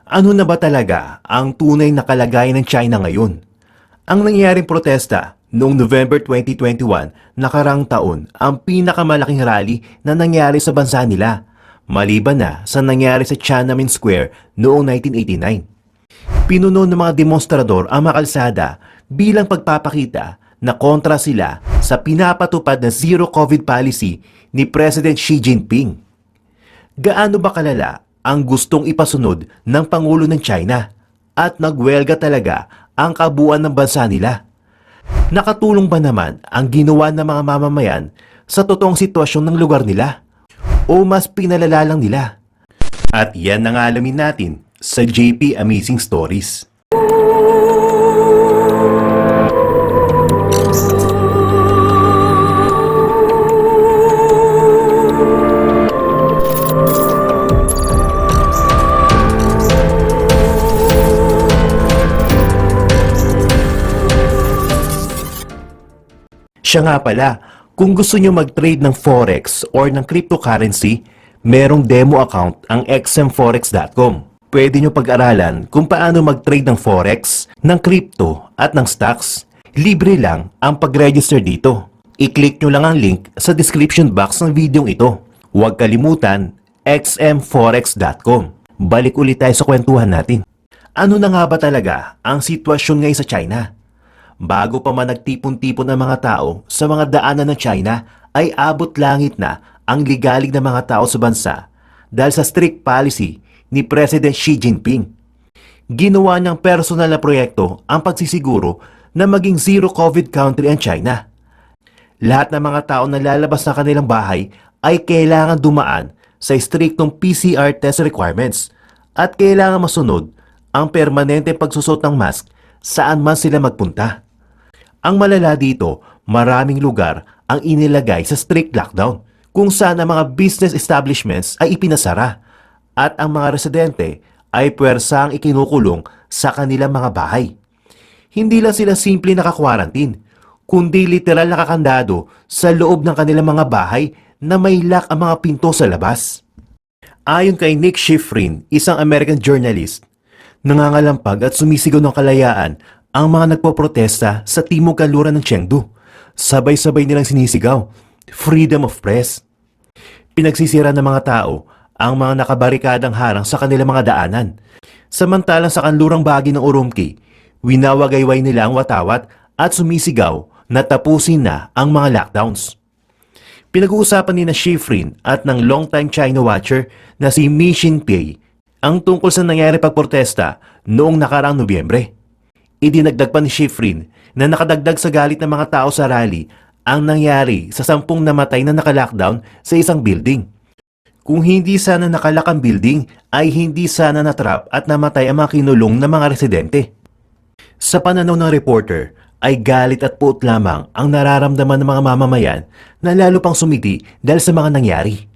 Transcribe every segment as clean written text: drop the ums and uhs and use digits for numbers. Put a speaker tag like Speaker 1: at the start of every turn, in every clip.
Speaker 1: Ano na ba talaga ang tunay na kalagayan ng China ngayon? Ang nangyaring protesta noong November 2021 nakarang taon ang pinakamalaking rally na nangyari sa bansa nila, maliban na sa nangyari sa Tiananmen Square noong 1989. Pinuno ng mga demonstrador ang mga kalsada bilang pagpapakita na kontra sila sa pinapatupad na zero COVID policy ni President Xi Jinping. Gaano ba kalala ang gustong ipasunod ng Pangulo ng China at nagwelga talaga ang kabuuan ng bansa nila? Nakatulong ba naman ang ginawa ng mga mamamayan sa totoong sitwasyon ng lugar nila? O mas pinalala lang nila? At yan ang alamin natin sa JP Amazing Stories. Siya nga pala, kung gusto nyo mag-trade ng Forex or ng cryptocurrency, merong demo account ang xmforex.com. Pwede nyo pag-aralan kung paano mag-trade ng Forex, ng crypto at ng stocks. Libre lang ang pag-register dito. I-click nyo lang ang link sa description box ng video ito. Huwag kalimutan, xmforex.com. Balik ulit tayo sa kwentuhan natin. Ano na nga ba talaga ang sitwasyon ngayon sa China? Bago pa man nagtipon-tipon ang mga tao sa mga daanan ng China, ay abot langit na ang ligalig ng mga tao sa bansa dahil sa strict policy ni President Xi Jinping. Ginawa niyang personal na proyekto ang pagsisiguro na maging zero COVID country ang China. Lahat ng mga tao na lalabas ng kanilang bahay ay kailangan dumaan sa striktong PCR test requirements at kailangan masunod ang permanente pagsusot ng mask saan man sila magpunta. Ang malala dito, maraming lugar ang inilagay sa strict lockdown kung saan ang mga business establishments ay ipinasara at ang mga residente ay puwersang ikinukulong sa kanilang mga bahay. Hindi lang sila simple naka-quarantine, kundi literal nakakandado sa loob ng kanilang mga bahay na may lock ang mga pinto sa labas. Ayon kay Nick Schifrin, isang American journalist, nangangalampag at sumisigaw ng kalayaan ang mga nagpoprotesta sa timog kanluran ng Chengdu. Sabay-sabay nilang sinisigaw, freedom of press. Pinagsisira ng mga tao ang mga nakabarikadang harang sa kanilang mga daanan. Samantalang sa kanlurang bahagi ng Urumqi, winawagayway nila ang watawat at sumisigaw na tapusin na ang mga lockdowns. Pinag-uusapan ni na Schifrin at ng longtime China watcher na si Mi Xinpei ang tungkol sa nangyari pagprotesta noong nakaraang Nobyembre. Idinagdag pa ni Schifrin na nakadagdag sa galit ng mga tao sa rally ang nangyari sa 10 namatay na naka-lockdown sa isang building. Kung hindi sana nakalak ang building, ay hindi sana natrap at namatay ang mga kinulong na mga residente. Sa pananaw ng reporter, ay galit at puot lamang ang nararamdaman ng mga mamamayan na lalo pang sumiti dahil sa mga nangyari.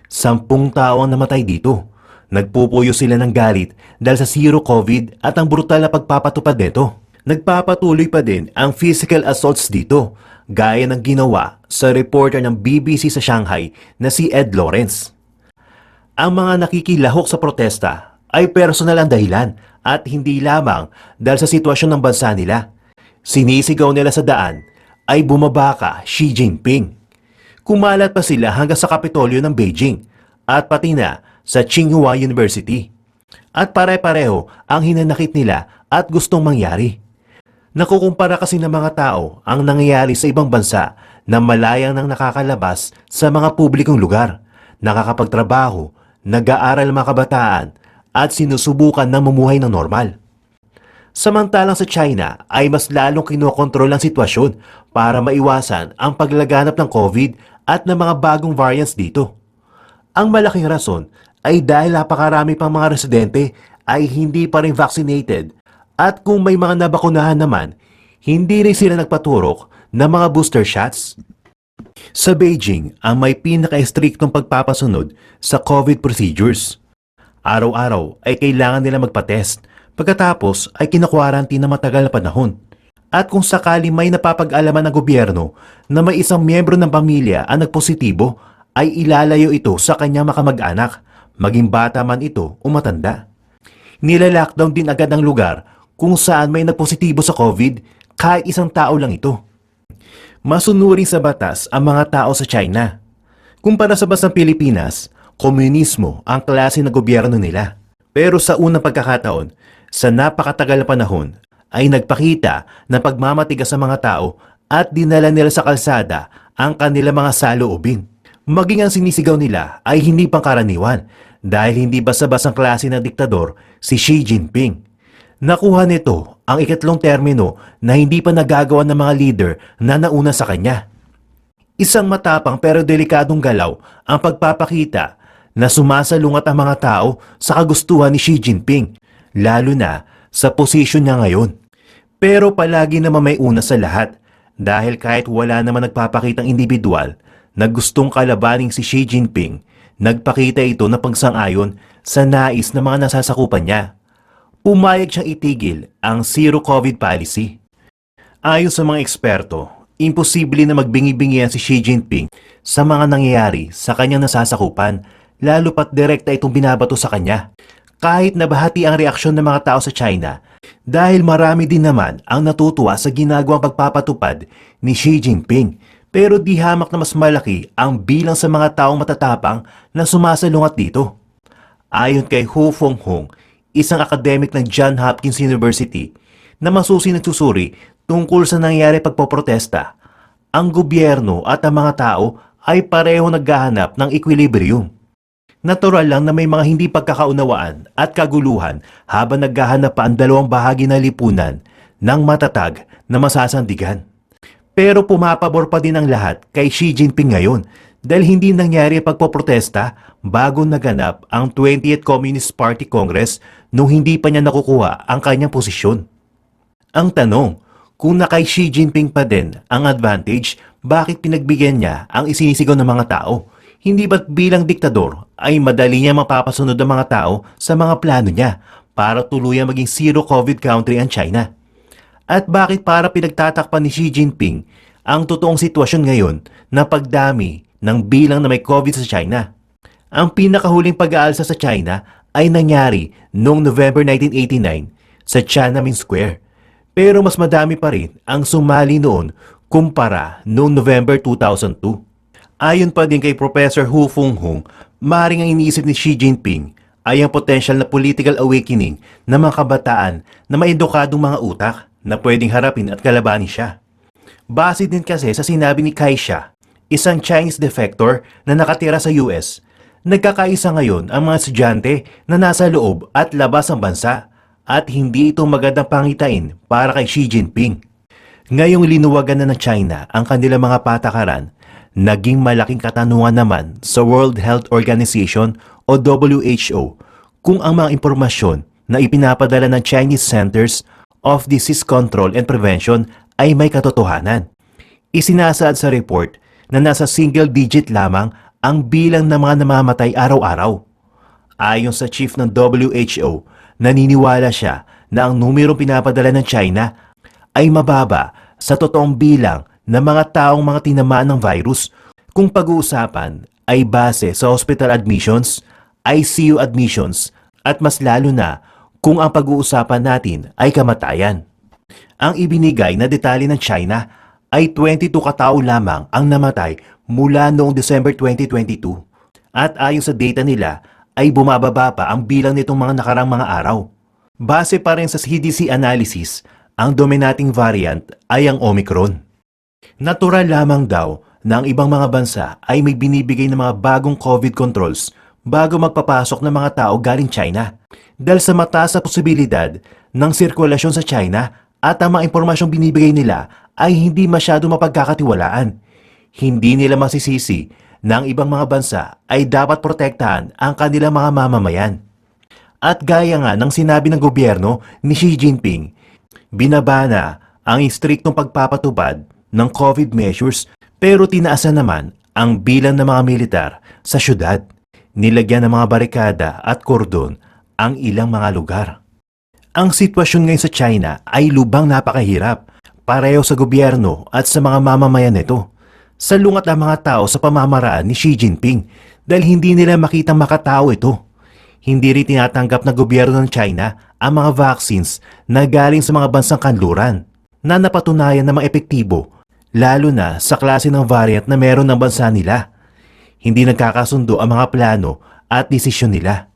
Speaker 1: 10 tao ang namatay dito. Nagpupuyo sila ng galit dahil sa zero COVID at ang brutal na pagpapatupad nito. Nagpapatuloy pa din ang physical assaults dito, gaya ng ginawa sa reporter ng BBC sa Shanghai na si Ed Lawrence. Ang mga nakikilahok sa protesta ay personal ang dahilan at hindi lamang dahil sa sitwasyon ng bansa nila. Sinisigaw nila sa daan ay bumaba ka Xi Jinping. Kumalat pa sila hanggang sa Kapitolyo ng Beijing at pati na sa Tsinghua University. At pare-pareho ang hinanakit nila at gustong mangyari. Nakukumpara kasi ng mga tao ang nangyayari sa ibang bansa na malayang nang nakakalabas sa mga publikong lugar, nakakapagtrabaho, nag-aaral mga kabataan at sinusubukan na mamuhay ng normal. Samantalang sa China ay mas lalong kinokontrol ang sitwasyon para maiwasan ang paglaganap ng COVID at ng mga bagong variants dito. Ang malaking rason ay dahil napakarami pang mga residente ay hindi pa rin vaccinated at kung may mga nabakunahan naman, hindi rin sila nagpaturok ng mga booster shots. Sa Beijing, ang may pinaka-striktong pagpapasunod sa COVID procedures. Araw-araw ay kailangan nila magpa-test, pagkatapos ay kinakwarantin na matagal na panahon. At kung sakali may napapag-alaman ng gobyerno na may isang miyembro ng pamilya ang nagpositibo, ay ilalayo ito sa kanyang makamag-anak, maging bata man ito o matanda. Nilalockdown din agad ang lugar kung saan may nagpositibo sa COVID kahit isang tao lang ito. Masunurin sa batas ang mga tao sa China. Kumpara sa bansang Pilipinas, komunismo ang klase ng gobyerno nila. Pero sa unang pagkakataon, sa napakatagal na panahon, ay nagpakita ng pagmamatigas sa mga tao at dinala nila sa kalsada ang kanilang mga saloobin. Maging ang sinisigaw nila ay hindi pangkaraniwan dahil hindi basta-bastang klase ng diktador si Xi Jinping. Nakuha nito ang ikatlong termino na hindi pa nagagawa ng mga leader na nauna sa kanya. Isang matapang pero delikadong galaw ang pagpapakita na sumasalungat ang mga tao sa kagustuhan ni Xi Jinping, lalo na sa posisyon niya ngayon. Pero palagi naman may una sa lahat dahil kahit wala naman nagpapakitang individual na gustong kalabaning si Xi Jinping, nagpakita ito na pagsang-ayon sa nais ng mga nasasakupan niya. Pumayag siyang itigil ang zero COVID policy. Ayon sa mga eksperto, imposible na magbingi-bingihan si Xi Jinping sa mga nangyayari sa kanyang nasasakupan, lalo pat direkta itong binabato sa kanya. Kahit nabahati ang reaksyon ng mga tao sa China, dahil marami din naman ang natutuwa sa ginagawang pagpapatupad ni Xi Jinping, pero di hamak na mas malaki ang bilang sa mga taong matatapang na sumasalungat dito. Ayon kay Hu Fenghong, isang akademik ng Johns Hopkins University na masusing nagsusuri tungkol sa nangyari pagpoprotesta, ang gobyerno at ang mga tao ay pareho naghahanap ng equilibrium. Natural lang na may mga hindi pagkakaunawaan at kaguluhan habang naghahanap pa ang dalawang bahagi ng lipunan ng matatag na masasandigan. Pero pumapabor pa din ang lahat kay Xi Jinping ngayon dahil hindi nangyari ang pagpoprotesta bago naganap ang 20th Communist Party Congress nung hindi pa niya nakukuha ang kanyang posisyon. Ang tanong, kung na kay Xi Jinping pa din ang advantage, bakit pinagbigyan niya ang isinisigaw ng mga tao? Hindi ba't bilang diktador ay madali niya mapapasunod ang mga tao sa mga plano niya para tuluyang maging zero COVID country ang China? At bakit para pinagtatakpan ni Xi Jinping ang totoong sitwasyon ngayon na pagdami ng bilang na may COVID sa China? Ang pinakahuling pag-aalsa sa China ay nangyari noong November 1989 sa Tiananmen Square. Pero mas madami pa rin ang sumali noon kumpara noong November 2002. Ayon pa din kay Professor Hu Fenghong, maaaring ang iniisip ni Xi Jinping ay ang potential na political awakening ng mga kabataan na may edukadong mga utak na pwedeng harapin at kalabanin siya. Base din kasi sa sinabi ni Kai Xia, isang Chinese defector na nakatira sa US, nagkakaisa ngayon ang mga estudyante na nasa loob at labas ng bansa at hindi ito magandang pangitain para kay Xi Jinping. Ngayong linuwagan na ng China ang kanilang mga patakaran, naging malaking katanungan naman sa World Health Organization o WHO kung ang mga impormasyon na ipinapadala ng Chinese Centers of Disease Control and Prevention ay may katotohanan. Isinasaad sa report na nasa single digit lamang ang bilang ng mga namamatay araw-araw. Ayon sa chief ng WHO, naniniwala siya na ang numerong pinapadala ng China ay mababa sa totoong bilang ng mga taong mga tinamaan ng virus kung pag-uusapan ay base sa hospital admissions, ICU admissions at mas lalo na kung ang pag-uusapan natin ay kamatayan. Ang ibinigay na detalye ng China ay 22 katao lamang ang namatay mula noong December 2022 at ayon sa data nila ay bumababa pa ang bilang nitong mga nakarang mga araw. Base pa rin sa CDC analysis, ang dominating variant ay ang Omicron. Natural lamang daw na ang ibang mga bansa ay may binibigay ng mga bagong COVID controls bago magpapasok ng mga tao galing China dahil sa mataas na posibilidad ng sirkulasyon sa China at ang mga impormasyong binibigay nila ay hindi masyado mapagkakatiwalaan. Hindi nila masisisi na ang ibang mga bansa ay dapat protektahan ang kanilang mga mamamayan. At gaya nga ng sinabi ng gobyerno ni Xi Jinping, binabana ang istriktong pagpapatupad ng COVID measures pero tinaasan naman ang bilang ng mga militar sa syudad. Nilagyan ng mga barikada at kordon ang ilang mga lugar. Ang sitwasyon ngayon sa China ay lubang napakahirap, pareho sa gobyerno at sa mga mamamayan nito. Salungat ang mga tao sa pamamaraan ni Xi Jinping dahil hindi nila makitang makatao ito. Hindi rin tinatanggap ng gobyerno ng China ang mga vaccines na galing sa mga bansang kanluran na napatunayan na epektibo, lalo na sa klase ng variant na meron ng bansa nila. Hindi nagkakasundo ang mga plano at desisyon nila.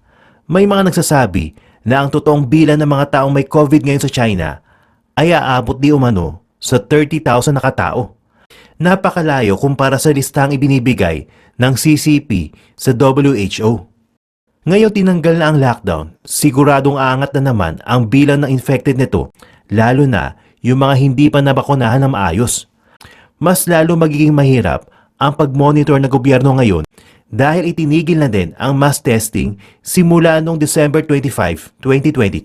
Speaker 1: May mga nagsasabi na ang totoong bilang ng mga taong may COVID ngayon sa China ay aabot di umano sa 30,000 na katao. Napakalayo kumpara sa listang ibinibigay ng CCP sa WHO. Ngayon tinanggal na ang lockdown, siguradong aangat na naman ang bilang ng infected nito, lalo na yung mga hindi pa nabakunahan ng maayos. Mas lalo magiging mahirap ang pag-monitor ng gobyerno ngayon dahil itinigil na din ang mass testing simula noong December 25, 2022.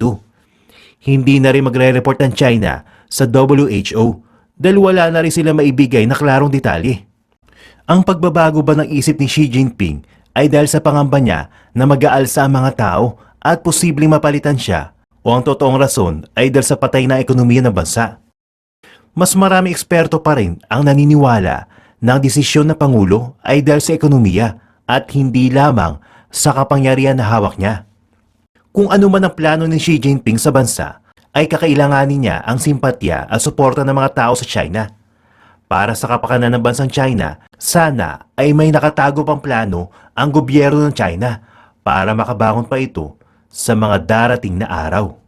Speaker 1: Hindi na rin magre-report ang China sa WHO dahil wala na rin sila maibigay na klarong detalye. Ang pagbabago ba ng isip ni Xi Jinping ay dahil sa pangamba niya na mag-aalsa ang mga tao at posibleng mapalitan siya o ang totoong rason ay dahil sa patay na ekonomiya ng bansa? Mas marami eksperto pa rin ang naniniwala na ang desisyon ng Pangulo ay dahil sa ekonomiya at hindi lamang sa kapangyarihan na hawak niya. Kung ano man ang plano ni Xi Jinping sa bansa, ay kakailanganin niya ang simpatya at suporta ng mga tao sa China. Para sa kapakanan ng bansang China, sana ay may nakatago pang plano ang gobyerno ng China para makabangon pa ito sa mga darating na araw.